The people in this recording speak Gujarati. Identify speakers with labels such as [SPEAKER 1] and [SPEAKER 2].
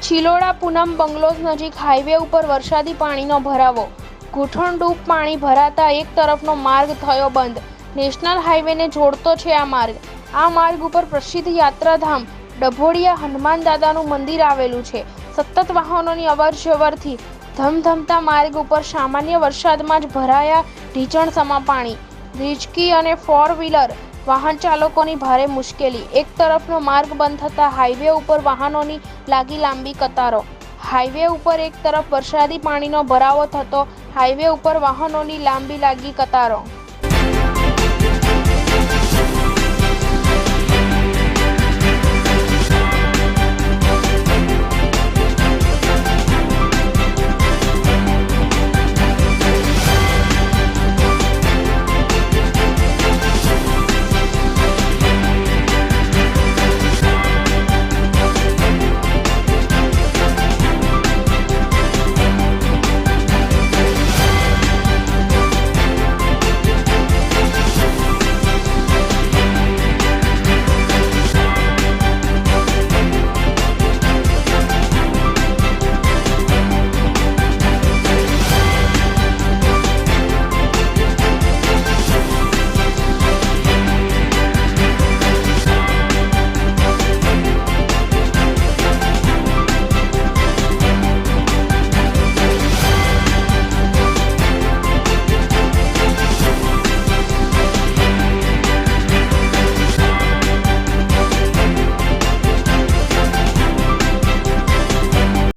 [SPEAKER 1] ચિલોડા પૂનમ બંગલોઝ નજીક હાઈવે ઉપર વરસાદી પાણીનો ભરાવો। ઘૂંટણડૂબ પાણી ભરાતા એક તરફનો માર્ગ થયો બંધ। નેશનલ હાઈવેને જોડતો છે આ માર્ગ। આ માર્ગ ઉપર પ્રસિદ્ધ યાત્રાધામ ડભોડિયા હનુમાન દાદાનું મંદિર આવેલું છે। સતત વાહનોની અવરજવરથી ધમધમતા માર્ગ ઉપર સામાન્ય વરસાદમાં જ ભરાયા ઢીચણસમા પાણી। રિક્ષા અને ફોર વ્હીલર વાહન ચાલકોની ભારે મુશ્કેલી। એક તરફનો માર્ગ બંધ થતાં હાઈવે ઉપર વાહનોની લાગી લાંબી કતારો। હાઈવે ઉપર એક તરફ વરસાદી પાણીનો ભરાવો થતો હાઈવે ઉપર વાહનોની લાંબી લાગી કતારો।